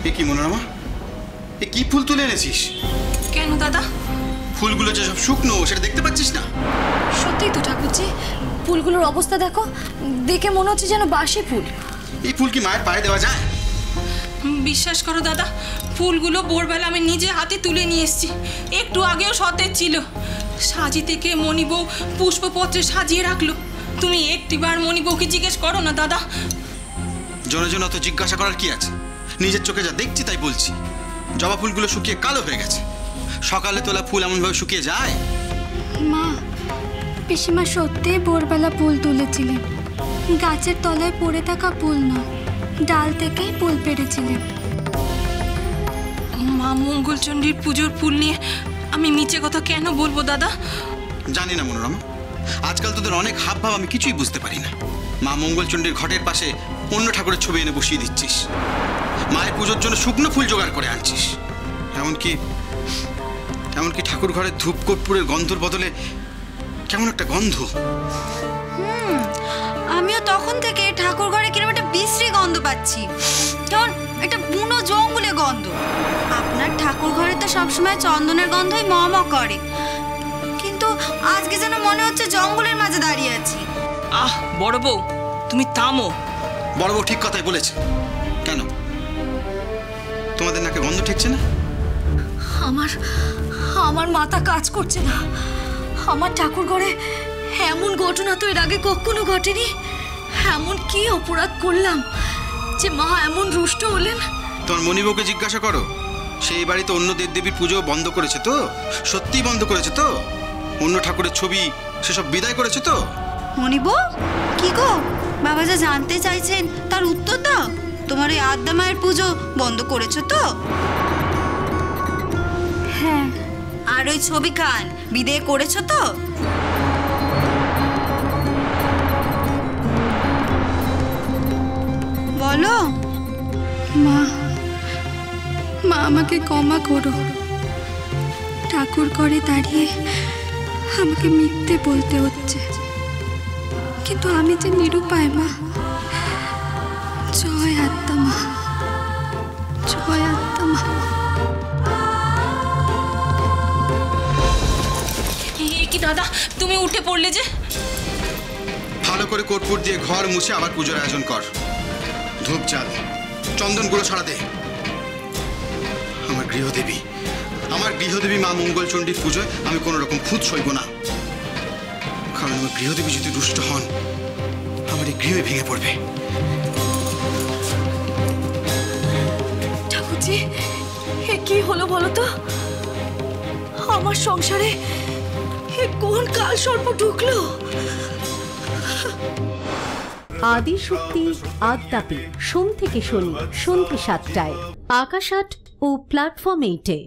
এ কি মনোরমা, এ কি ফুল তুলে এনেছিস? কেন দাদা? ফুলগুলো যে সব শুকনো, সেটা দেখতে পাচ্ছিস না? সত্যিই তো ঠাকুরজি, ফুলগুলোর অবস্থা দেখো, দেখে মনে হচ্ছে যেন বাসি ফুল। এই ফুল কি মায়ের পায়ে দেওয়া যায়? বিশ্বাস করো দাদা, ফুলগুলো ভোরবেলা আমি নিজে হাতে তুলে নিয়ে এসেছি। একটু আগেও সতেজ ছিল। সাজি থেকে মণিবউ পুষ্পপত্রে সাজিয়ে রাখলো। তুমি একটিবার মণিবউকে জিজ্ঞেস করো না দাদা। জনে জনে অত জিজ্ঞাসা করার কি আছে? নিজের চোখে যা দেখছি তাই বলছি। জবা ফুলগুলো শুকিয়ে কালো হয়ে গেছে। সকালে তোলা ফুল এমনভাবে শুকিয়ে যায়? মা, পিসিমা সত্যিই ভোরবেলা ফুল তুলেছিলেন। গাছের তলায় পড়ে থাকা ফুল নয়, ডাল থেকেই ফুল পেড়েছিলেন। মা মঙ্গলচণ্ডীর পুজোর ফুল নিয়ে আমি মিছে কথা কেন বলবো দাদা? জানি না মনোরমা, আজকাল তোদের অনেক হাব ভাব আমি কিছুই বুঝতে পারি না। মা মঙ্গলচণ্ডীর ঘটের পাশে অন্য ঠাকুরের ছবি এনে বসিয়ে দিচ্ছিস। মায়ের পুজোর জন্য শুকনো ফুল জোগাড় করে আনছিস। এমনকি ঠাকুর ঘরের ধূপ কর্পূরের গন্ধর বদলে কেমন একটা গন্ধ। আমিও তখন থেকে ঠাকুর ঘরে কিরকম একটা বিশ্রী গন্ধ পাচ্ছি, যেমন একটা বুনো জঙ্গলের গন্ধ। আপনার ঠাকুর ঘরে তো সবসময় চন্দনের গন্ধই মম করে, কিন্তু আজকে যেন মনে হচ্ছে জঙ্গলের মাঝে দাঁড়িয়ে আছি। আহ বড় বউ, তুমি থামো। বড় বউ ঠিক কথাই বলেছে। কেন তোমাদের নাকে গন্ধ ঠেকছে না? আমার মাথা কাজ করছে না। আমার ঠাকুর ঘরে এমন ঘটনা তো এর আগে কখনো ঘটেনি। এমন কি অপরাধ করলাম যে মা এমন রুষ্ট হলেন? তোমার মণিবউকে জিজ্ঞাসা করো, সেই বাড়িতে অন্য দেবদেবীর পুজো বন্ধ করেছে তো? সত্যিই বন্ধ করেছে তো? অন্য ঠাকুরের ছবি সেসব বিদায় করেছে তো? মণিবউ, কি গো, বাবা যা জানতে চাইছেন তার উত্তর দাও। তোমার ওই আদ্যা মায়ের পুজো বন্ধ করেছো তো? হ্যাঁ। আর ওই ছবি খান বিদায় করেছো তো? বলো। মা, মা আমাকে ক্ষমা করো। ঠাকুর ঘরে দাঁড়িয়ে আমাকে মিথ্যে বলতে হচ্ছে, কিন্তু আমি যে নিরুপায় মা। জয় আত্মা মা, জয় আত্মা মা। কি দাদা, তুমি উঠে পড়লে যে? ভালো করে কর্পূর দিয়ে ঘর মুছে আবার পুজোর আয়োজন কর। ধূপ চাল চন্দন গুঁড়ো ছড়া দে। আমার গৃহদেবী মা মঙ্গলচণ্ডীর পুজোয় আমি কোনো রকম খুঁত সইব না। কারণ আমার গৃহদেবী যদি দুষ্ট হন, আমার এই গৃহ ভেঙে পড়বে। ঠাকুরজি, এ কি হলো বলো তো? আমার সংসারে এ কোন কাল সর্প ঢুকলো? আদিশক্তি আদ্যাপি সোম থেকে শনি সন্ধ্যে ৭টায় আকাশ ৮ ও প্ল্যাটফর্ম 8-এ।